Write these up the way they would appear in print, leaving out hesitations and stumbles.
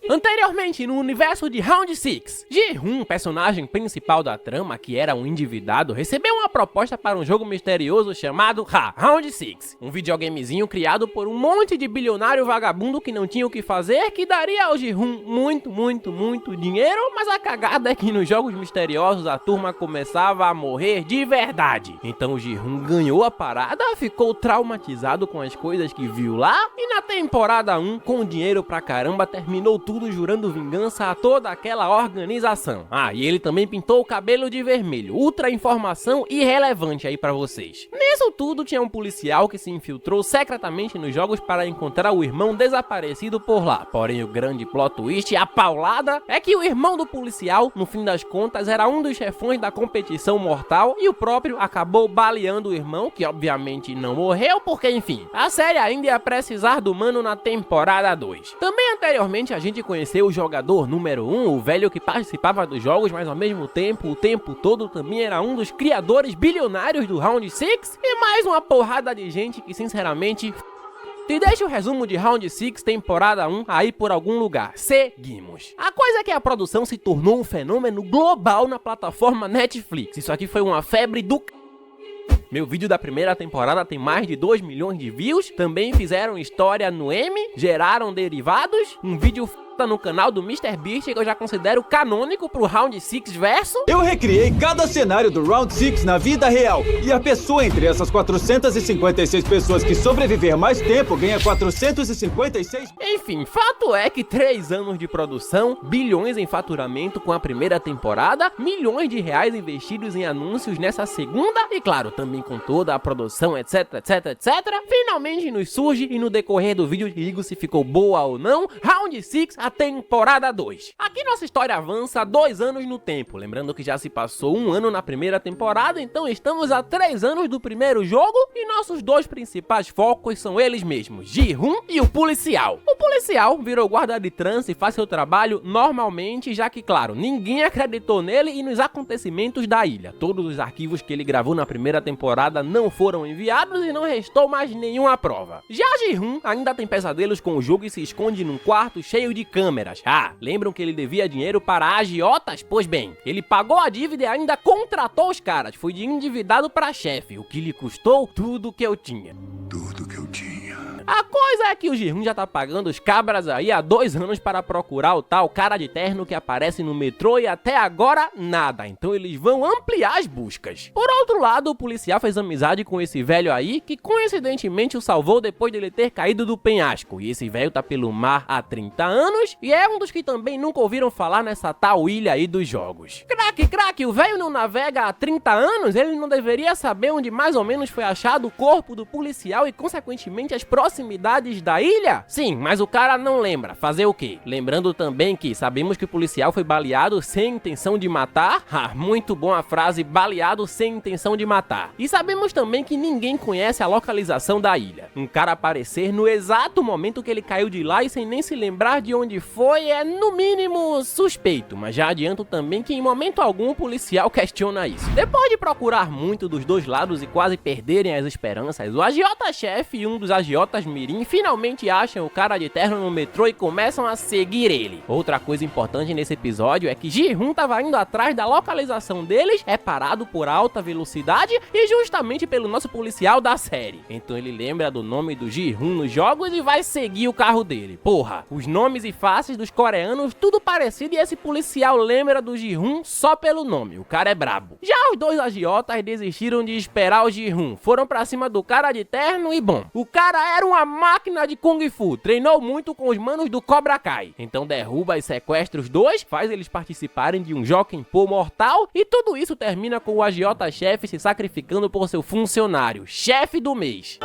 Anteriormente, no universo de Round 6, Ji-Hoon, personagem principal da trama, que era um endividado, recebeu uma proposta para um jogo misterioso chamado Round 6, um videogamezinho criado por um monte de bilionário vagabundo que não tinha o que fazer, que daria ao Ji-Hoon muito dinheiro, mas a cagada é que nos jogos misteriosos a turma começava a morrer de verdade. Então o Ji-Hoon ganhou a parada, ficou traumatizado com as coisas que viu lá, e na temporada 1, com dinheiro pra caramba, terminou tudo jurando vingança a toda aquela organização. E ele também pintou o cabelo de vermelho, ultra informação irrelevante aí pra vocês. Nisso tudo tinha um policial que se infiltrou secretamente nos jogos para encontrar o irmão desaparecido por lá. Porém o grande plot twist, a paulada, é que o irmão do policial, no fim das contas, era um dos chefões da competição mortal e o próprio acabou baleando o irmão, que obviamente não morreu, porque enfim, a série ainda ia precisar do mano na temporada 2. Também anteriormente a gente conheceu o jogador número 1, o velho que participava dos jogos, mas ao mesmo tempo, o tempo todo também era um dos criadores bilionários do Round 6, e mais uma porrada de gente que sinceramente... Te deixa o resumo de Round 6 temporada 1 aí por algum lugar. Seguimos. A coisa é que a produção se tornou um fenômeno global na plataforma Netflix. Isso aqui foi uma febre do... Meu vídeo da primeira temporada tem mais de 2 milhões de views. Também fizeram história no M, geraram derivados, um vídeo no canal do MrBeast que eu já considero canônico pro Round 6 verso. Eu recriei cada cenário do Round 6 na vida real, e a pessoa entre essas 456 pessoas que sobreviver mais tempo ganha 456... Enfim, fato é que 3 anos de produção, bilhões em faturamento com a primeira temporada, milhões de reais investidos em anúncios nessa segunda, e claro, também com toda a produção, etc, finalmente nos surge, e no decorrer do vídeo te digo se ficou boa ou não, Round 6 a temporada 2. Aqui nossa história avança 2 anos no tempo, lembrando que já se passou 1 ano na primeira temporada, então estamos a 3 anos do primeiro jogo, e nossos 2 principais focos são eles mesmos, Ji-Hoon e o policial. O policial virou guarda de trânsito e faz seu trabalho normalmente, já que, claro, ninguém acreditou nele e nos acontecimentos da ilha. Todos os arquivos que ele gravou na primeira temporada não foram enviados e não restou mais nenhuma prova. Já Ji-Hoon ainda tem pesadelos com o jogo e se esconde num quarto cheio de câmeras. Lembram que ele devia dinheiro para agiotas? Pois bem, ele pagou a dívida e ainda contratou os caras. Foi de endividado para chefe, o que lhe custou tudo que eu tinha. Tudo que eu tinha. A coisa é que o Ji-Hoon já tá pagando os cabras aí há 2 anos para procurar o tal cara de terno que aparece no metrô e até agora nada, então eles vão ampliar as buscas. Por outro lado, o policial fez amizade com esse velho aí, que coincidentemente o salvou depois dele ter caído do penhasco, e esse velho tá pelo mar há 30 anos, e é um dos que também nunca ouviram falar nessa tal ilha aí dos jogos. Craque, o velho não navega há 30 anos? Ele não deveria saber onde mais ou menos foi achado o corpo do policial e consequentemente as proximidades da ilha? Sim, mas o cara não lembra. Fazer o quê? Lembrando também que sabemos que o policial foi baleado sem intenção de matar. Muito bom a frase, baleado sem intenção de matar. E sabemos também que ninguém conhece a localização da ilha. Um cara aparecer no exato momento que ele caiu de lá e sem nem se lembrar de onde foi é no mínimo suspeito, mas já adianto também que em momento algum o policial questiona isso. Depois de procurar muito dos 2 lados e quase perderem as esperanças, o agiota-chefe e um dos agiotas mirim finalmente acham o cara de terno no metrô e começam a seguir ele. Outra coisa importante nesse episódio é que Ji-Hoon tava indo atrás da localização deles, é parado por alta velocidade e justamente pelo nosso policial da série. Então ele lembra do nome do Ji-Hoon nos jogos e vai seguir o carro dele. Porra, os nomes e faces dos coreanos tudo parecido e esse policial lembra do Ji-Hoon só pelo nome, o cara é brabo. Já os 2 agiotas desistiram de esperar o Ji-Hoon, foram pra cima do cara de terno e bom, o cara era uma máquina de Kung Fu, treinou muito com os manos do Cobra Kai, então derruba e sequestra os 2, faz eles participarem de um Jokenpô mortal e tudo isso termina com o agiota-chefe se sacrificando por seu funcionário, chefe do mês.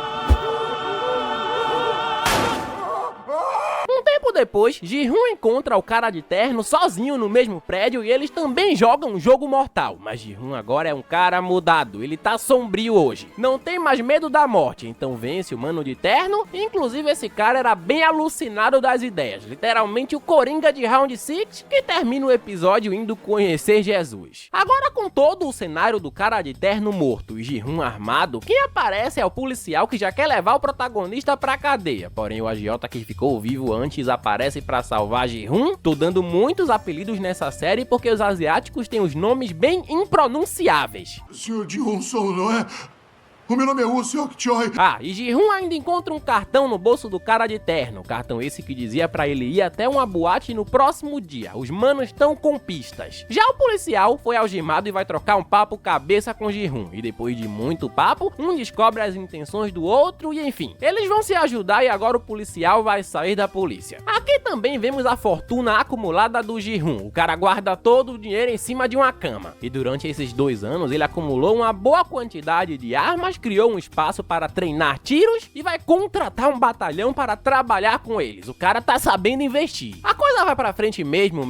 Um tempo depois, Ji-Hoon encontra o cara de terno sozinho no mesmo prédio e eles também jogam um jogo mortal. Mas Ji-Hoon agora é um cara mudado, ele tá sombrio hoje. Não tem mais medo da morte, então vence o mano de terno. Inclusive esse cara era bem alucinado das ideias, literalmente o Coringa de Round 6, que termina o episódio indo conhecer Jesus. Agora com todo o cenário do cara de terno morto e Ji-Hoon armado, quem aparece é o policial que já quer levar o protagonista pra cadeia. Porém o agiota que ficou vivo antes aparece pra salvar Ji-hoon. Tô dando muitos apelidos nessa série porque os asiáticos têm os nomes bem impronunciáveis. Sr. Ji-hoon, não é? O meu nome é Woo Seok-choi. Ah, e Ji-hoon ainda encontra um cartão no bolso do cara de terno. Cartão esse que dizia pra ele ir até uma boate no próximo dia. Os manos estão com pistas. Já o policial foi algemado e vai trocar um papo cabeça com Ji-hoon. E depois de muito papo, um descobre as intenções do outro e enfim. Eles vão se ajudar e agora o policial vai sair da polícia. Aqui também vemos a fortuna acumulada do Ji-hoon. O cara guarda todo o dinheiro em cima de uma cama. E durante esses 2 anos ele acumulou uma boa quantidade de armas, criou um espaço para treinar tiros e vai contratar um batalhão para trabalhar com eles. O cara tá sabendo investir. A coisa vai pra frente mesmo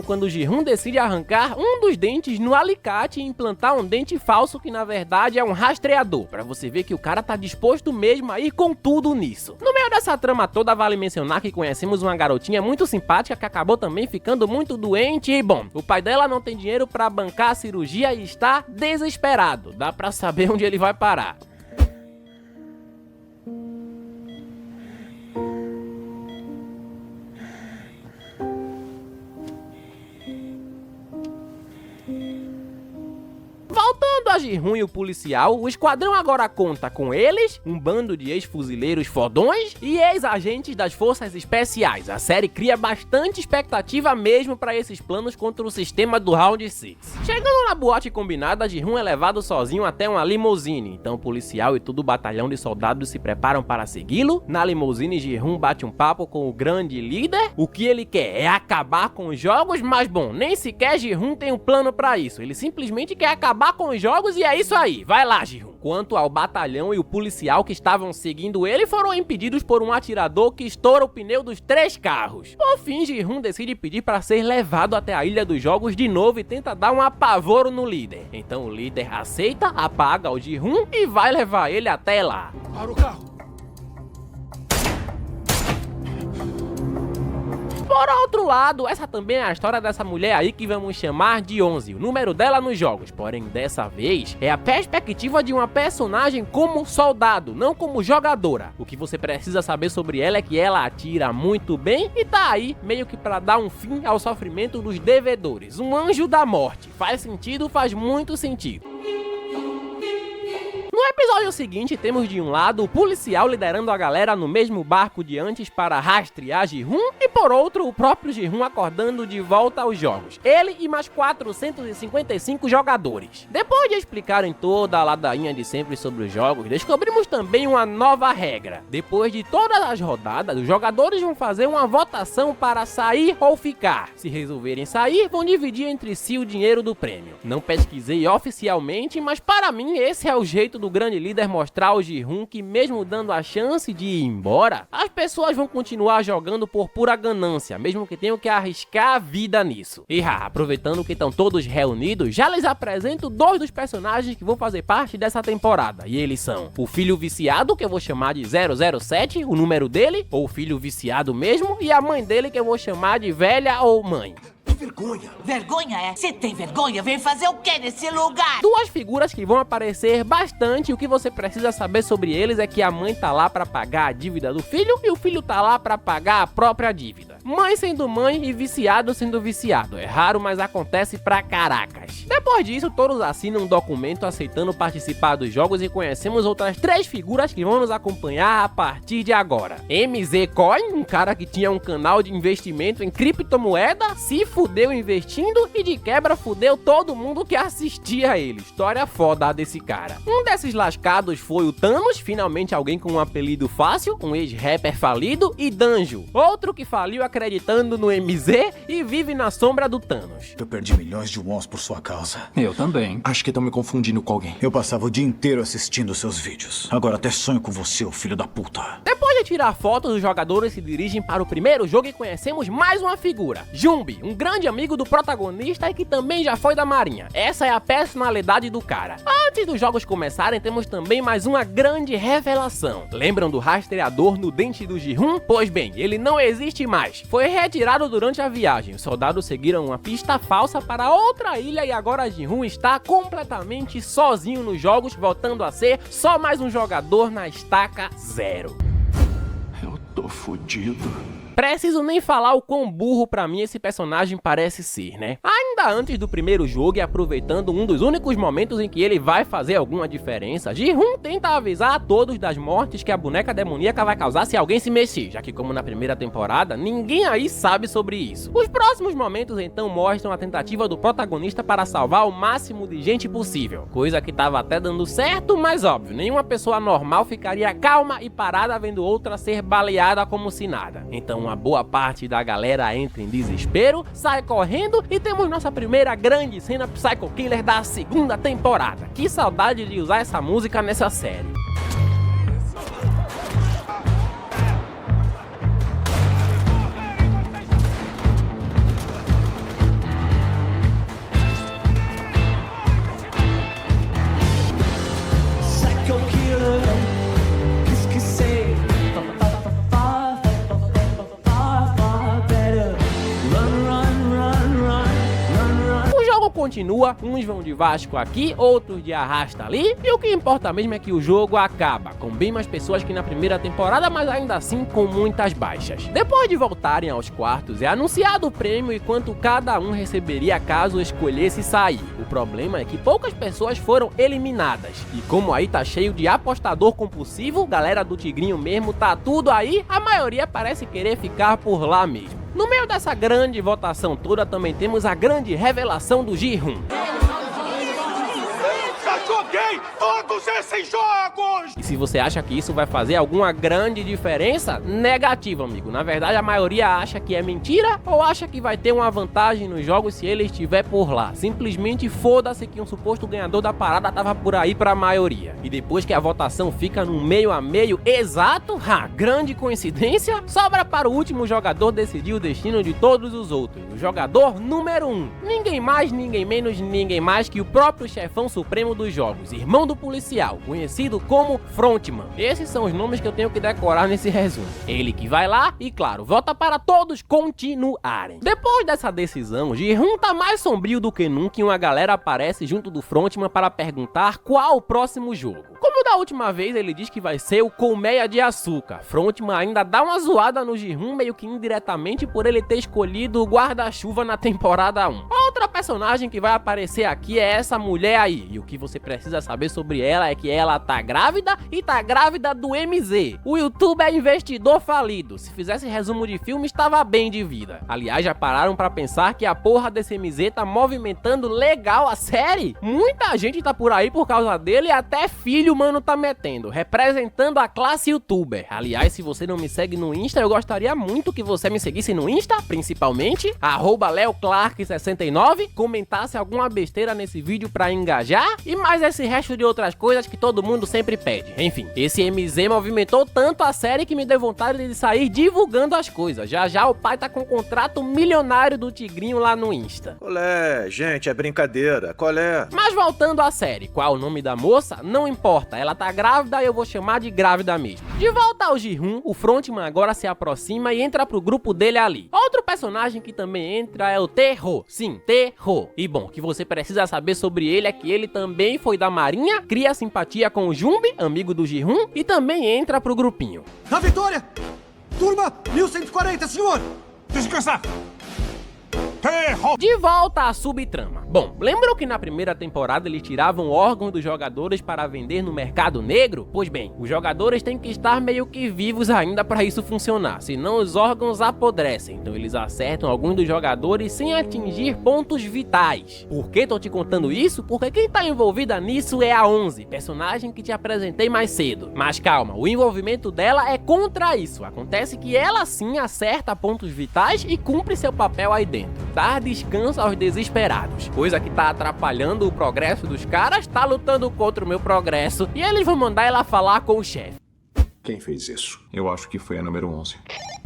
quando o Ji-hoon decide arrancar um dos dentes no alicate e implantar um dente falso que na verdade é um rastreador, pra você ver que o cara tá disposto mesmo a ir com tudo nisso. No meio dessa trama toda, vale mencionar que conhecemos uma garotinha muito simpática que acabou também ficando muito doente e bom, o pai dela não tem dinheiro pra bancar a cirurgia e está desesperado. Dá pra saber onde ele vai parar. Voltando a Ji-hoon e o policial, o esquadrão agora conta com eles, um bando de ex-fuzileiros fodões e ex-agentes das forças especiais. A série cria bastante expectativa mesmo pra esses planos contra o sistema do Round 6. Chegando na boate combinada, Ji-hoon é levado sozinho até uma limousine, então o policial e todo o batalhão de soldados se preparam para segui-lo. Na limousine, Ji-hoon bate um papo com o grande líder. O que ele quer é acabar com os jogos, mas bom, nem sequer Ji-hoon tem um plano pra isso. Ele simplesmente quer acabar com os jogos e é isso aí, vai lá, Ji-hoon. Quanto ao batalhão e o policial que estavam seguindo ele, foram impedidos por um atirador que estoura o pneu dos 3 carros. Por fim, Ji-hoon decide pedir para ser levado até a Ilha dos Jogos de novo e tenta dar um apavoro no líder. Então o líder aceita, apaga o Ji-hoon e vai levar ele até lá. Para o carro. Por outro lado, essa também é a história dessa mulher aí que vamos chamar de 11, o número dela nos jogos, porém dessa vez é a perspectiva de uma personagem como soldado, não como jogadora. O que você precisa saber sobre ela é que ela atira muito bem e tá aí meio que pra dar um fim ao sofrimento dos devedores, um anjo da morte. Faz sentido, faz muito sentido. No episódio seguinte, temos de um lado o policial liderando a galera no mesmo barco de antes para rastrear Ji-hoon e por outro o próprio Ji-hoon acordando de volta aos jogos. Ele e mais 455 jogadores. Depois de explicarem toda a ladainha de sempre sobre os jogos, descobrimos também uma nova regra. Depois de todas as rodadas, os jogadores vão fazer uma votação para sair ou ficar. Se resolverem sair, vão dividir entre si o dinheiro do prêmio. Não pesquisei oficialmente, mas para mim esse é o jeito do grande líder mostrar ao Ji-hoon que mesmo dando a chance de ir embora, as pessoas vão continuar jogando por pura ganância, mesmo que tenham que arriscar a vida nisso. E aproveitando que estão todos reunidos, já lhes apresento 2 dos personagens que vão fazer parte dessa temporada, e eles são o filho viciado, que eu vou chamar de 007, o número dele, ou o filho viciado mesmo, e a mãe dele, que eu vou chamar de velha ou mãe. Que vergonha. Vergonha é? Você tem vergonha? Vem fazer o que nesse lugar? 2 figuras que vão aparecer bastante. O que você precisa saber sobre eles é que a mãe tá lá pra pagar a dívida do filho e o filho tá lá pra pagar a própria dívida. Mãe sendo mãe e viciado sendo viciado. É raro, mas acontece pra caracas. Depois disso, todos assinam um documento aceitando participar dos jogos e conhecemos outras 3 figuras que vão nos acompanhar a partir de agora. MZ Coin, um cara que tinha um canal de investimento em criptomoeda, se fudeu investindo e de quebra fudeu todo mundo que assistia a ele. História foda desse cara. Um desses lascados foi o Thanos, finalmente alguém com um apelido fácil, um ex-rapper falido, e Danjo, outro que faliu acreditando no MZ e vive na sombra do Thanos. Eu perdi milhões de wons por sua causa. Eu também. Acho que estão me confundindo com alguém. Eu passava o dia inteiro assistindo seus vídeos. Agora até sonho com você, ô filho da puta. Depois de tirar fotos, os jogadores se dirigem para o primeiro jogo e conhecemos mais uma figura, Jumbi, um grande amigo do protagonista e que também já foi da marinha. Essa é a personalidade do cara. Antes dos jogos começarem, temos também mais uma grande revelação. Lembram do rastreador no dente do Ji-hoon? Pois bem, ele não existe mais. Foi retirado durante a viagem. Os soldados seguiram uma pista falsa para outra ilha e agora Ji-hoon está completamente sozinho nos jogos, voltando a ser só mais um jogador na estaca 0. Eu tô fudido. Preciso nem falar o quão burro pra mim esse personagem parece ser, né? Ainda antes do primeiro jogo e aproveitando um dos únicos momentos em que ele vai fazer alguma diferença, Ji-Hoon tenta avisar a todos das mortes que a boneca demoníaca vai causar se alguém se mexer, já que como na primeira temporada, ninguém aí sabe sobre isso. Os próximos momentos então mostram a tentativa do protagonista para salvar o máximo de gente possível, coisa que tava até dando certo, mas óbvio, nenhuma pessoa normal ficaria calma e parada vendo outra ser baleada como se nada. Então uma boa parte da galera entra em desespero, sai correndo e temos nossa primeira grande cena Psycho Killer da segunda temporada. Que saudade de usar essa música nessa série. Continua, uns vão de Vasco aqui, outros de arrasta ali, e o que importa mesmo é que o jogo acaba, com bem mais pessoas que na primeira temporada, mas ainda assim com muitas baixas. Depois de voltarem aos quartos, é anunciado o prêmio e quanto cada um receberia caso escolhesse sair. O problema é que poucas pessoas foram eliminadas, e como aí tá cheio de apostador compulsivo, galera do Tigrinho mesmo, tá tudo aí, a maioria parece querer ficar por lá mesmo. No meio dessa grande votação toda também temos a grande revelação do Ji-Hoon. Joguei todos esses jogos! E se você acha que isso vai fazer alguma grande diferença, negativo, amigo. Na verdade, a maioria acha que é mentira ou acha que vai ter uma vantagem nos jogos se ele estiver por lá. Simplesmente foda-se que um suposto ganhador da parada tava por aí pra maioria. E depois que a votação fica no meio a meio exato, grande coincidência, sobra para o último jogador decidir o destino de todos os outros. O jogador número 1. Ninguém mais, ninguém menos, ninguém mais que o próprio chefão supremo dos jogos, irmão do policial, conhecido como Frontman. Esses são os nomes que eu tenho que decorar nesse resumo. Ele que vai lá e, claro, vota para todos continuarem. Depois dessa decisão, Ji-Hoon tá mais sombrio do que nunca e uma galera aparece junto do Frontman para perguntar qual o próximo jogo. Como da última vez ele diz que vai ser o Colmeia de Açúcar, Frontman ainda dá uma zoada no Ji-Hoon meio que indiretamente por ele ter escolhido o guarda-chuva na temporada 1. Outra personagem que vai aparecer aqui é essa mulher aí, e o que você precisa saber sobre ela é que ela tá grávida e tá grávida do MZ. O YouTube é investidor falido, se fizesse resumo de filme estava bem de vida. Aliás, já pararam pra pensar que a porra desse MZ tá movimentando legal a série? Muita gente tá por aí por causa dele e até filho mano tá metendo, representando a classe youtuber. Aliás, se você não me segue no Insta, eu gostaria muito que você me seguisse no Insta, principalmente @LeoClark69, comentasse alguma besteira nesse vídeo pra engajar e mais esse resto de outras coisas que todo mundo sempre pede. Enfim, esse MZ movimentou tanto a série que me deu vontade de sair divulgando as coisas. Já já o pai tá com um contrato milionário do Tigrinho lá no Insta. Colé, gente, é brincadeira, colé. Mas voltando à série, qual o nome da moça? Não importa, ela tá grávida e eu vou chamar de grávida mesmo. De volta ao Ji-Hoon, o Frontman agora se aproxima e entra pro grupo dele ali. Outro personagem que também entra é o Tae-ho. Sim, Tae-ho. E bom, o que você precisa saber sobre ele é que ele também foi da Marinha, cria simpatia com o Jumbi, amigo do Ji-Hoon, e também entra pro grupinho. Na vitória! Turma 1140, senhor! Descansar! De volta à subtrama. Bom, lembram que na primeira temporada eles tiravam órgãos dos jogadores para vender no mercado negro? Pois bem, os jogadores têm que estar meio que vivos ainda para isso funcionar, senão os órgãos apodrecem. Então eles acertam alguns dos jogadores sem atingir pontos vitais. Por que tô te contando isso? Porque quem tá envolvida nisso é a 11, personagem que te apresentei mais cedo. Mas calma, o envolvimento dela é contra isso. Acontece que ela sim acerta pontos vitais e cumpre seu papel aí dentro. Dar descanso aos desesperados, coisa que tá atrapalhando o progresso dos caras, tá lutando contra o meu progresso e eles vão mandar ela falar com o chefe. Quem fez isso? Eu acho que foi a número 11.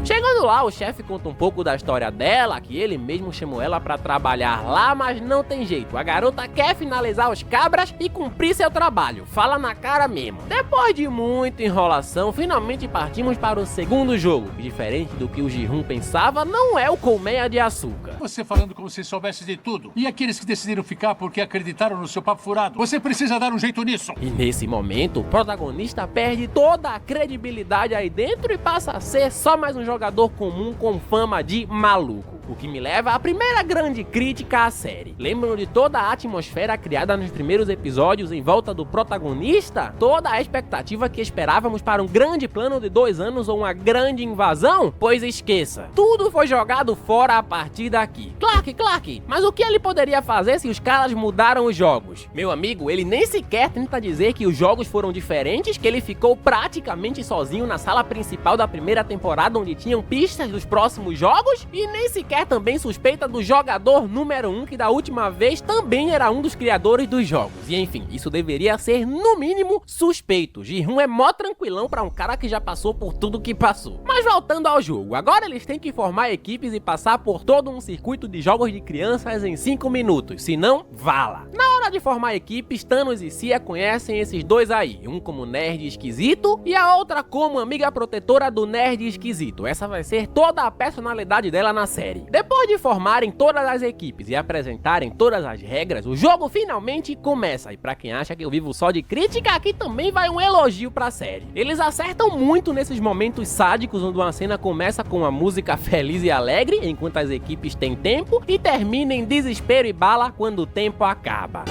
Chegando lá, o chefe conta um pouco da história dela, que ele mesmo chamou ela pra trabalhar lá, mas não tem jeito. A garota quer finalizar os cabras e cumprir seu trabalho, fala na cara mesmo. Depois de muita enrolação, finalmente partimos para o segundo jogo, que diferente do que o Ji-Hoon pensava, não é o Colmeia de Açúcar. Você falando como se soubesse de tudo. E aqueles que decidiram ficar porque acreditaram no seu papo furado. Você precisa dar um jeito nisso. E nesse momento, o protagonista perde toda a credibilidade aí dentro e passa a ser só mais um um jogador comum com fama de maluco. O que me leva à primeira grande crítica à série. Lembram de toda a atmosfera criada nos primeiros episódios em volta do protagonista? Toda a expectativa que esperávamos para um grande plano de 2 anos ou uma grande invasão? Pois esqueça. Tudo foi jogado fora a partir daqui. Clark, mas o que ele poderia fazer se os caras mudaram os jogos? Meu amigo, ele nem sequer tenta dizer que os jogos foram diferentes, que ele ficou praticamente sozinho na sala principal da primeira temporada onde tinham pistas dos próximos jogos, e nem sequer também suspeita do jogador número 1, que da última vez também era um dos criadores dos jogos. E enfim, isso deveria ser no mínimo suspeito. Ji-hoon é mó tranquilão pra um cara que já passou por tudo que passou. Mas voltando ao jogo, agora eles têm que formar equipes e passar por todo um circuito de jogos de crianças em 5 minutos, senão vala. Na hora de formar equipes, Thanos e Cia conhecem esses dois aí, um como nerd esquisito e a outra como amiga protetora do nerd esquisito. Essa vai ser toda a personalidade dela na série. Depois de formarem todas as equipes e apresentarem todas as regras, o jogo finalmente começa. E pra quem acha que eu vivo só de crítica, aqui também vai um elogio pra série. Eles acertam muito nesses momentos sádicos, onde uma cena começa com uma música feliz e alegre, enquanto as equipes têm tempo, e termina em desespero e bala quando o tempo acaba.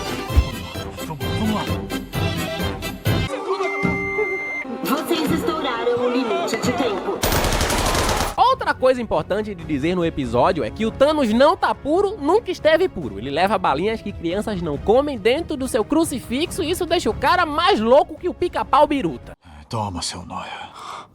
Vamos lá. Vocês estouraram o limite de tempo. Outra coisa importante de dizer no episódio é que o Thanos não tá puro, nunca esteve puro. Ele leva balinhas que crianças não comem dentro do seu crucifixo e isso deixa o cara mais louco que o pica-pau biruta. Toma, seu nóia.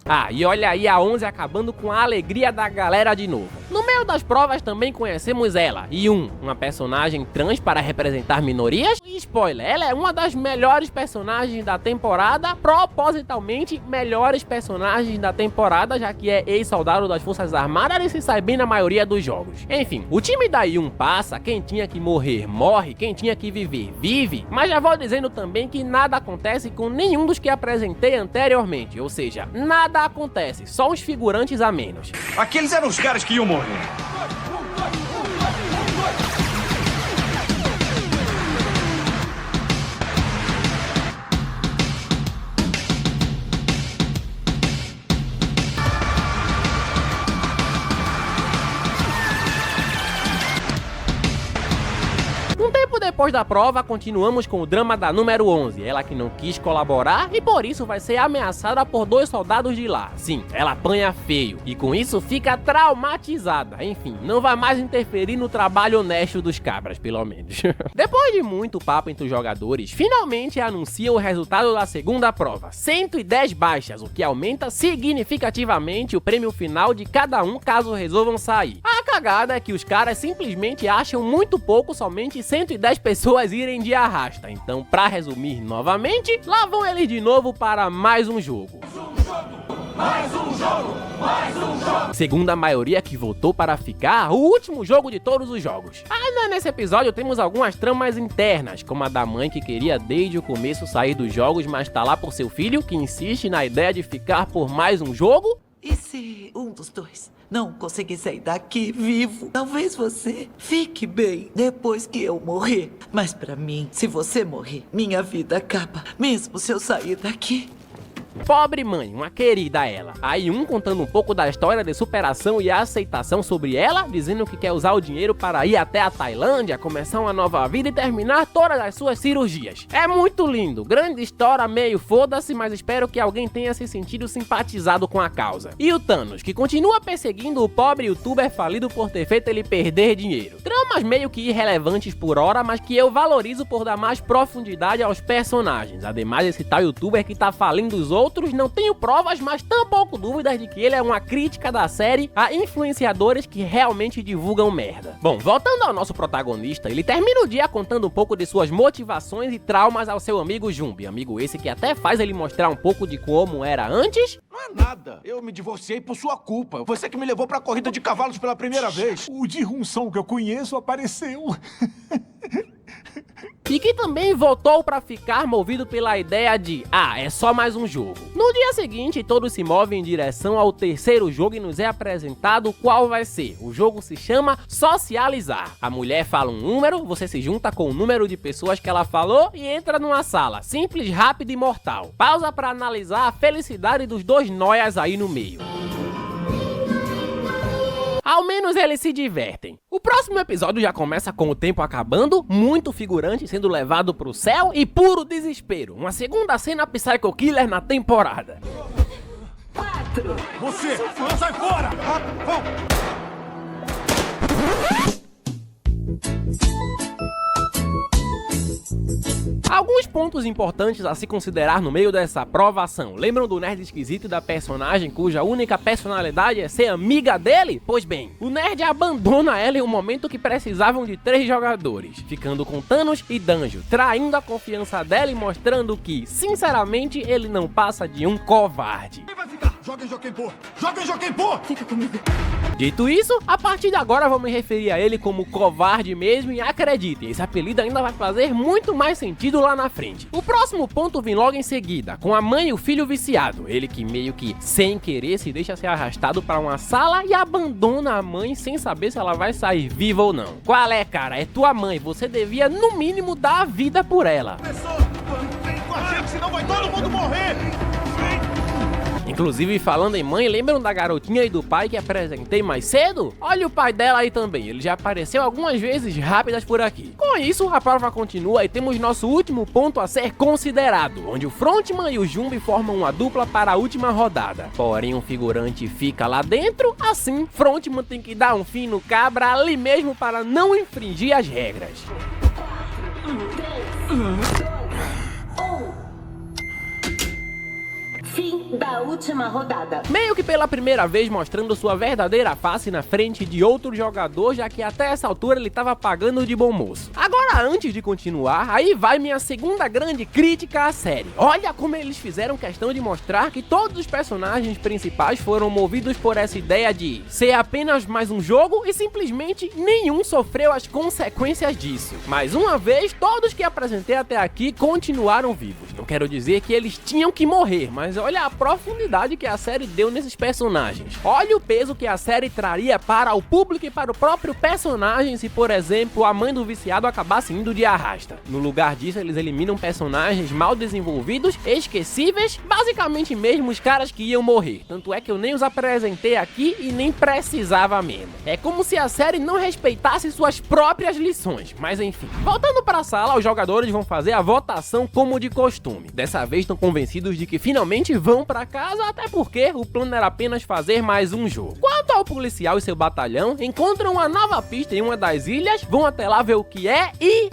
Ah, e olha aí a 11 acabando com a alegria da galera de novo. No meio das provas também conhecemos ela, Yoon, uma personagem trans para representar minorias. E spoiler, ela é uma das melhores personagens da temporada, propositalmente melhores personagens da temporada, já que é ex-soldado das Forças Armadas e se sai bem na maioria dos jogos. Enfim, o time da Yoon passa, quem tinha que morrer, morre, quem tinha que viver, vive. Mas já vou dizendo também que nada acontece com nenhum dos que apresentei anteriormente, ou seja, nada acontece, só uns figurantes a menos. Aqueles eram os caras que iam morrer. Um tempo depois da prova, continuamos com o drama da número 11, ela que não quis colaborar e por isso vai ser ameaçada por 2 soldados de lá. Sim, ela apanha feio e com isso fica traumatizada. Enfim, não vai mais interferir no trabalho honesto dos cabras, pelo menos. Depois de muito papo entre os jogadores, finalmente anuncia o resultado da segunda prova. 110 baixas, o que aumenta significativamente o prêmio final de cada um caso resolvam sair. A cagada é que os caras simplesmente acham muito pouco somente 110 pessoas irem de arrasta. Então, pra resumir novamente, lá vão eles de novo para mais um jogo. Segundo a maioria que votou para ficar, o último jogo de todos os jogos. Ainda nesse episódio temos algumas tramas internas, como a da mãe que queria desde o começo sair dos jogos, mas tá lá por seu filho, que insiste na ideia de ficar por mais um jogo. E se um dos dois não conseguir sair daqui vivo, talvez você fique bem depois que eu morrer. Mas pra mim, se você morrer, minha vida acaba, mesmo se eu sair daqui. Pobre mãe, uma querida ela. Aí contando um pouco da história de superação e aceitação sobre ela, dizendo que quer usar o dinheiro para ir até a Tailândia, começar uma nova vida e terminar todas as suas cirurgias. É muito lindo, grande história, meio foda-se, mas espero que alguém tenha se sentido simpatizado com a causa. E o Thanos, que continua perseguindo o pobre youtuber falido por ter feito ele perder dinheiro. Tramas meio que irrelevantes por hora, mas que eu valorizo por dar mais profundidade aos personagens. Ademais, esse tal youtuber que tá falindo os outros, não tenho provas, mas tampouco dúvidas de que ele é uma crítica da série a influenciadores que realmente divulgam merda. Bom, voltando ao nosso protagonista, ele termina o dia contando um pouco de suas motivações e traumas ao seu amigo Jumbi, amigo esse que até faz ele mostrar um pouco de como era antes. Não é nada. Eu me divorciei por sua culpa. Você que me levou pra corrida de cavalos pela primeira vez. O Ji-hoon que eu conheço apareceu. E que também votou pra ficar movido pela ideia de, é só mais um jogo. No dia seguinte, todos se movem em direção ao terceiro jogo e nos é apresentado qual vai ser. O jogo se chama Socializar. A mulher fala um número, você se junta com o número de pessoas que ela falou e entra numa sala. Simples, rápido e mortal. Pausa pra analisar a felicidade dos 2 noias aí no meio. Ao menos eles se divertem. O próximo episódio já começa com o tempo acabando, muito figurante sendo levado pro céu e puro desespero. Uma segunda cena Psycho Killer na temporada. Você, sai fora! Alguns pontos importantes a se considerar no meio dessa aprovação. Lembram do nerd esquisito da personagem cuja única personalidade é ser amiga dele? Pois bem, o nerd abandona ela em um momento que precisavam de 3 jogadores, ficando com Thanos e Danjo, traindo a confiança dela e mostrando que, sinceramente, ele não passa de um covarde. Quem vai ficar? Joga em Jokenpô! Joga em Jokenpô! Fica comigo. Dito isso, a partir de agora vou me referir a ele como covarde mesmo e acreditem, esse apelido ainda vai fazer muito mais sentido lá na frente. O próximo ponto vem logo em seguida, com a mãe e o filho viciado, ele que meio que sem querer se deixa ser arrastado para uma sala e abandona a mãe sem saber se ela vai sair viva ou não. Qual é, cara? É tua mãe, você devia no mínimo dar a vida por ela. Vem com a gente, senão vai todo mundo morrer! Inclusive, falando em mãe, lembram da garotinha e do pai que apresentei mais cedo? Olha o pai dela aí também, ele já apareceu algumas vezes rápidas por aqui. Com isso, a prova continua e temos nosso último ponto a ser considerado, onde o Frontman e o Jumbi formam uma dupla para a última rodada. Porém, um figurante fica lá dentro, assim, Frontman tem que dar um fim no cabra ali mesmo para não infringir as regras. Fim da última rodada. Meio que pela primeira vez mostrando sua verdadeira face na frente de outro jogador, já que até essa altura ele tava pagando de bom moço. Agora, antes de continuar, aí vai minha segunda grande crítica à série. Olha como eles fizeram questão de mostrar que todos os personagens principais foram movidos por essa ideia de ser apenas mais um jogo e simplesmente nenhum sofreu as consequências disso. Mais uma vez, todos que apresentei até aqui continuaram vivos. Não quero dizer que eles tinham que morrer, mas olha a profundidade que a série deu nesses personagens. Olha o peso que a série traria para o público e para o próprio personagem se, por exemplo, a mãe do viciado acabasse indo de arrasta. No lugar disso, eles eliminam personagens mal desenvolvidos, esquecíveis, basicamente mesmo os caras que iam morrer. Tanto é que eu nem os apresentei aqui e nem precisava mesmo. É como se a série não respeitasse suas próprias lições, mas enfim. Voltando para a sala, os jogadores vão fazer a votação como de costume. Dessa vez estão convencidos de que finalmente vão pra casa, até porque o plano era apenas fazer mais um jogo. Quanto ao policial e seu batalhão, encontram uma nova pista em uma das ilhas, vão até lá ver o que é e...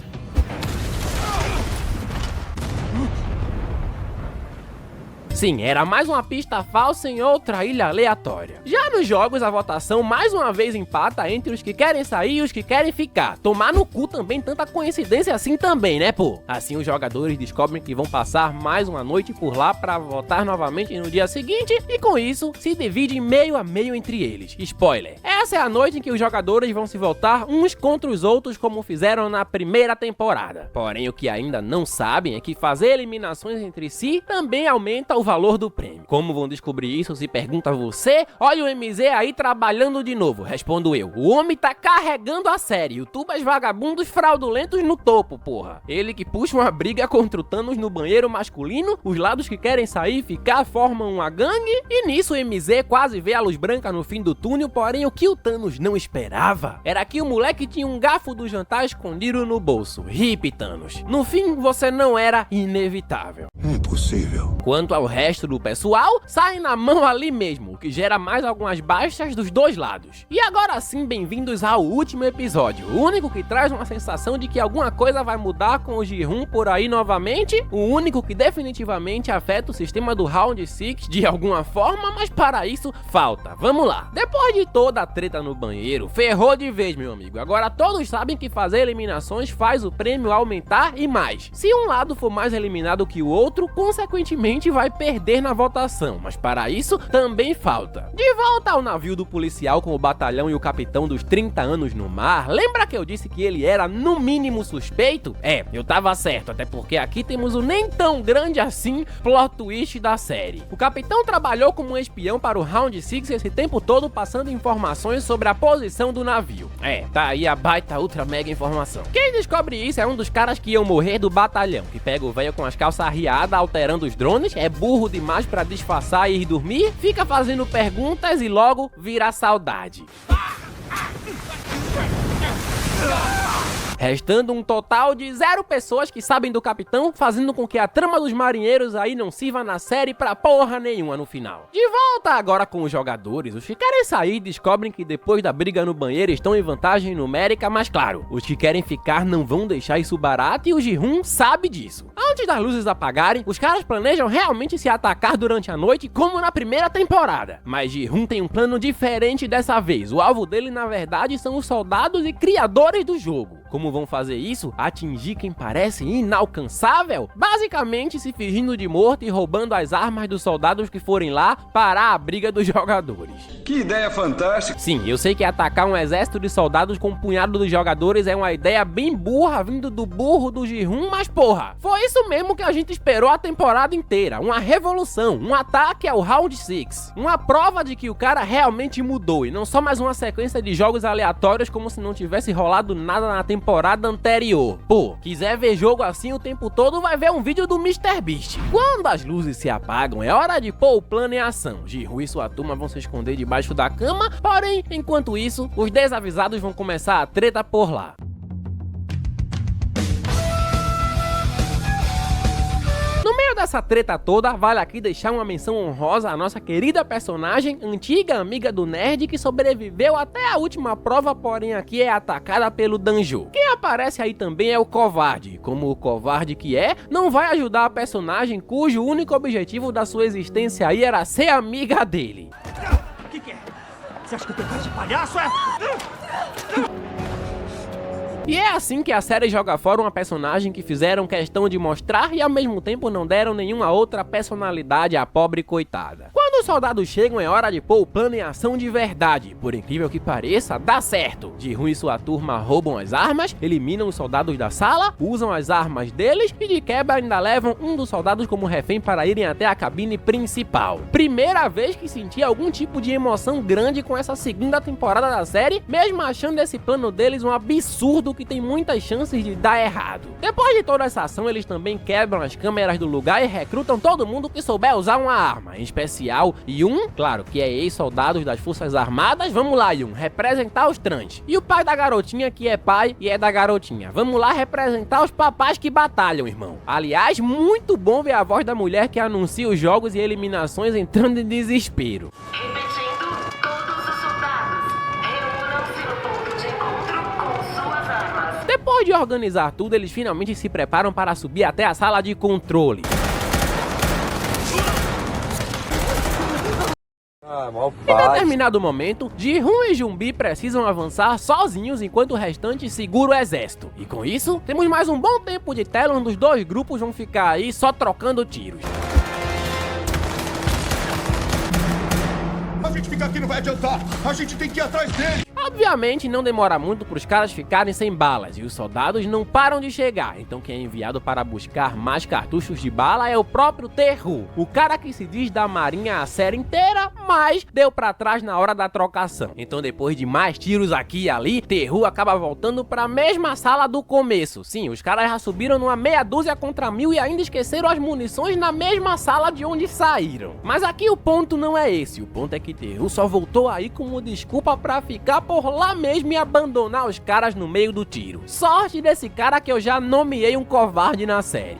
Sim, era mais uma pista falsa em outra ilha aleatória. Já nos jogos, a votação mais uma vez empata entre os que querem sair e os que querem ficar. Tomar no cu também, tanta coincidência assim também, né, pô? Assim, os jogadores descobrem que vão passar mais uma noite por lá pra votar novamente no dia seguinte e, com isso, se divide meio a meio entre eles. Spoiler! Essa é a noite em que os jogadores vão se voltar uns contra os outros como fizeram na primeira temporada. Porém, o que ainda não sabem é que fazer eliminações entre si também aumenta o valor do prêmio. Como vão descobrir isso, se pergunta você? Olha o MZ aí trabalhando de novo. Respondo eu. O homem tá carregando a série. Youtubers vagabundos fraudulentos no topo, porra. Ele que puxa uma briga contra o Thanos no banheiro masculino, os lados que querem sair e ficar formam uma gangue, e nisso o MZ quase vê a luz branca no fim do túnel, porém o que o Thanos não esperava era que o moleque tinha um garfo do jantar escondido no bolso. Hip, Thanos. No fim, você não era inevitável. Impossível. Quanto ao resto do pessoal, sai na mão ali mesmo, o que gera mais algumas baixas dos dois lados. E agora sim, bem-vindos ao último episódio, o único que traz uma sensação de que alguma coisa vai mudar com o Ji-Hoon por aí novamente, o único que definitivamente afeta o sistema do Round 6 de alguma forma, mas para isso falta. Vamos lá. Depois de toda a treta no banheiro, ferrou de vez, meu amigo. Agora todos sabem que fazer eliminações faz o prêmio aumentar e mais. Se um lado for mais eliminado que o outro, consequentemente vai perder na votação, mas para isso também falta. De volta ao navio do policial com o batalhão e o capitão dos 30 anos no mar, lembra que eu disse que ele era no mínimo suspeito? É, eu tava certo, até porque aqui temos o nem tão grande assim plot twist da série. O capitão trabalhou como um espião para o Round 6 esse tempo todo passando informações sobre a posição do navio. É, tá aí a baita ultra mega informação. Quem descobre isso é um dos caras que iam morrer do batalhão, que pega o velho com as calças arriadas alterando os drones, é burro demais pra disfarçar e ir dormir, fica fazendo perguntas e logo vira saudade. restando um total de 0 pessoas que sabem do capitão, fazendo com que a trama dos marinheiros aí não sirva na série pra porra nenhuma no final. De volta agora com os jogadores, os que querem sair descobrem que depois da briga no banheiro estão em vantagem numérica, mas claro, os que querem ficar não vão deixar isso barato e o Ji-hoon sabe disso. Antes das luzes apagarem, os caras planejam realmente se atacar durante a noite como na primeira temporada. Mas Ji-hoon tem um plano diferente dessa vez, o alvo dele na verdade são os soldados e criadores do jogo. Como vão fazer isso? Atingir quem parece inalcançável? Basicamente se fingindo de morto e roubando as armas dos soldados que forem lá parar a briga dos jogadores. Que ideia fantástica! Sim, eu sei que atacar um exército de soldados com um punhado de jogadores é uma ideia bem burra vindo do burro do Ji-hoon, mas porra, foi isso mesmo que a gente esperou a temporada inteira, uma revolução, um ataque ao Round 6, uma prova de que o cara realmente mudou e não só mais uma sequência de jogos aleatórios como se não tivesse rolado nada na temporada anterior. Pô, quiser ver jogo assim o tempo todo, vai ver um vídeo do MrBeast. Quando as luzes se apagam, é hora de pôr o plano em ação. Ji-hoon e sua turma vão se esconder debaixo da cama, porém, enquanto isso, os desavisados vão começar a treta por lá. No meio dessa treta toda, vale aqui deixar uma menção honrosa à nossa querida personagem, antiga amiga do nerd que sobreviveu até a última prova, porém aqui é atacada pelo Danjo. Quem aparece aí também é o covarde. Como o covarde que é, não vai ajudar a personagem cujo único objetivo da sua existência aí era ser amiga dele. O que é? Você acha que eu tenho cara de palhaço, é? E é assim que a série joga fora uma personagem que fizeram questão de mostrar e ao mesmo tempo não deram nenhuma outra personalidade à pobre coitada. Quando os soldados chegam é hora de pôr o plano em ação de verdade. Por incrível que pareça, dá certo. Ji-hoon e sua turma roubam as armas, eliminam os soldados da sala, usam as armas deles e de quebra ainda levam um dos soldados como refém para irem até a cabine principal. Primeira vez que senti algum tipo de emoção grande com essa segunda temporada da série, mesmo achando esse plano deles um absurdo que tem muitas chances de dar errado. Depois de toda essa ação, eles também quebram as câmeras do lugar e recrutam todo mundo que souber usar uma arma, em especial Yun, claro que é ex-soldados das Forças Armadas. Vamos lá, Yun, representar os trans. E o pai da garotinha que é pai e é da garotinha. Vamos lá representar os papais que batalham, irmão. Aliás, muito bom ver a voz da mulher que anuncia os jogos e eliminações entrando em desespero. Depois de organizar tudo, eles finalmente se preparam para subir até a sala de controle. Em determinado momento, Ji-hoon e Jun-bi precisam avançar sozinhos enquanto o restante segura o exército. E com isso, temos mais um bom tempo de tela onde os dois grupos vão ficar aí só trocando tiros. A gente ficar aqui não vai adiantar. A gente tem que ir atrás dele. Obviamente não demora muito para os caras ficarem sem balas e os soldados não param de chegar, então quem é enviado para buscar mais cartuchos de bala é o próprio Tae-hoo, o cara que se diz da marinha a série inteira, mas deu pra trás na hora da trocação. Então depois de mais tiros aqui e ali, Tae-hoo acaba voltando para a mesma sala do começo. Sim, os caras já subiram numa meia dúzia contra 1000 e ainda esqueceram as munições na mesma sala de onde saíram. Mas aqui o ponto não é esse, o ponto é que Tae-hoo só voltou aí como desculpa pra ficar por lá mesmo e abandonar os caras no meio do tiro. Sorte desse cara que eu já nomeei um covarde na série.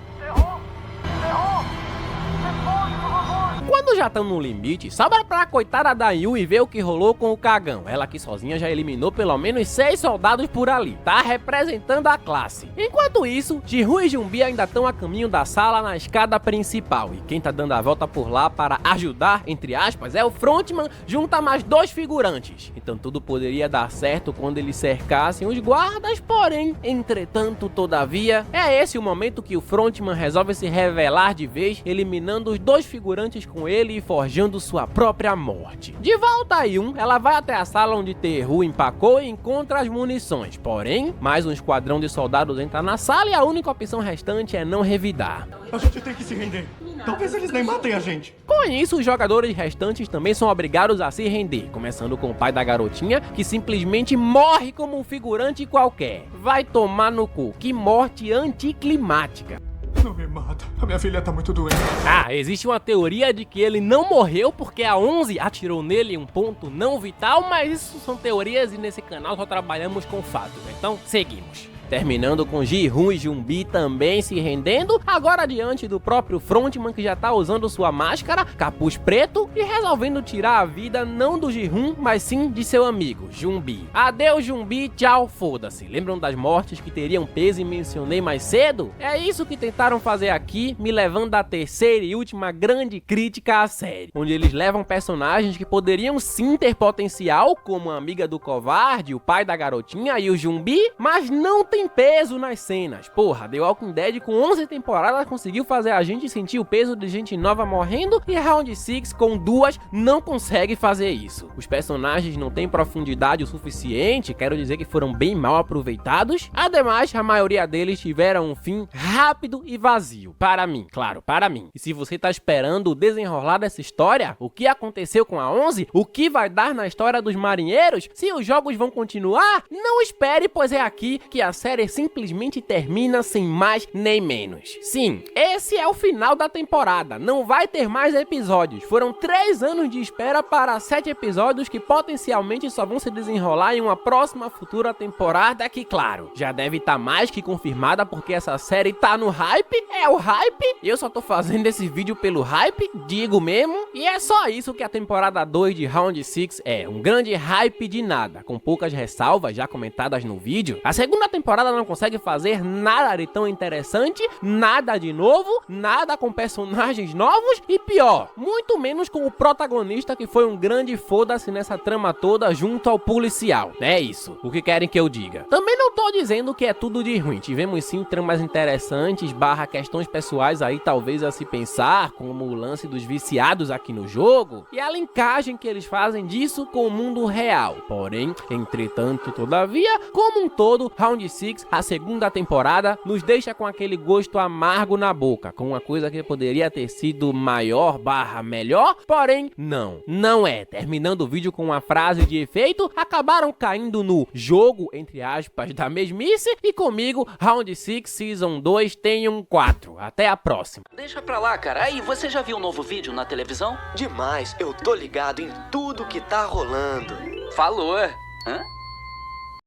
Quando já estão no limite, sobra pra coitada da Yu e ver o que rolou com o cagão. Ela que sozinha já eliminou pelo menos 6 soldados por ali. Tá representando a classe. Enquanto isso, Ji-hoon e Jun-bi ainda estão a caminho da sala na escada principal. E quem tá dando a volta por lá para ajudar, entre aspas, é o frontman junto a mais 2 figurantes. Então tudo poderia dar certo quando eles cercassem os guardas, porém, entretanto, todavia, é esse o momento que o frontman resolve se revelar de vez, eliminando os 2 figurantes com ele e forjando sua própria morte. De volta a Yun, ela vai até a sala onde Tae-hoo empacou e encontra as munições. Porém, mais um esquadrão de soldados entra na sala e a única opção restante é não revidar. A gente tem que se render. Talvez eles nem matem a gente. Com isso, os jogadores restantes também são obrigados a se render, começando com o pai da garotinha, que simplesmente morre como um figurante qualquer. Vai tomar no cu, que morte anticlimática. Não me mata, a minha filha tá muito doente. Ah, existe uma teoria de que ele não morreu porque a 11 atirou nele em um ponto não vital, mas isso são teorias e nesse canal só trabalhamos com fatos, então seguimos. terminando com Ji-hoon e Jun-bi também se rendendo, agora diante do próprio frontman que já tá usando sua máscara, capuz preto, e resolvendo tirar a vida não do Ji-hoon, mas sim de seu amigo, Jun-bi. Adeus Jun-bi, tchau, foda-se. Lembram das mortes que teriam peso e mencionei mais cedo? É isso que tentaram fazer aqui, me levando à terceira e última grande crítica à série, onde eles levam personagens que poderiam sim ter potencial, como a amiga do covarde, o pai da garotinha e o Jun-bi, mas não tem peso nas cenas. Porra, The Walking Dead com 11 temporadas conseguiu fazer a gente sentir o peso de gente nova morrendo, e Round 6 com 2 não consegue fazer isso. Os personagens não têm profundidade o suficiente, quero dizer que foram bem mal aproveitados. Ademais, a maioria deles tiveram um fim rápido e vazio. Para mim, claro, para mim. E se você tá esperando o desenrolar dessa história, o que aconteceu com a 11, o que vai dar na história dos marinheiros, se os jogos vão continuar, não espere, pois é aqui que a série simplesmente termina sem mais nem menos. Sim, esse é o final da temporada, não vai ter mais episódios. Foram 3 anos de espera para 7 episódios que potencialmente só vão se desenrolar em uma próxima futura temporada que, claro, já deve estar mais que confirmada porque essa série tá no hype, é o hype, eu só tô fazendo esse vídeo pelo hype, digo mesmo, e é só isso que a temporada 2 de Round 6 é, um grande hype de nada, com poucas ressalvas já comentadas no vídeo. A segunda temporada não consegue fazer nada de tão interessante, nada de novo, nada com personagens novos e pior, muito menos com o protagonista que foi um grande foda-se nessa trama toda junto ao policial. É isso, o que querem que eu diga. Também não tô dizendo que é tudo de ruim, tivemos sim tramas interessantes barra questões pessoais aí talvez a se pensar, como o lance dos viciados aqui no jogo e a linkagem que eles fazem disso com o mundo real. Porém, entretanto, todavia, como um todo, Round 6, a segunda temporada, nos deixa com aquele gosto amargo na boca, com uma coisa que poderia ter sido maior barra melhor, porém, não é. Terminando o vídeo com uma frase de efeito, acabaram caindo no jogo, entre aspas, da mesmice, e comigo, Round 6 Season 2 tem um 4. Até a próxima. Deixa pra lá, cara. Aí, você já viu um novo vídeo na televisão? Demais, eu tô ligado em tudo que tá rolando. Falou. Hã?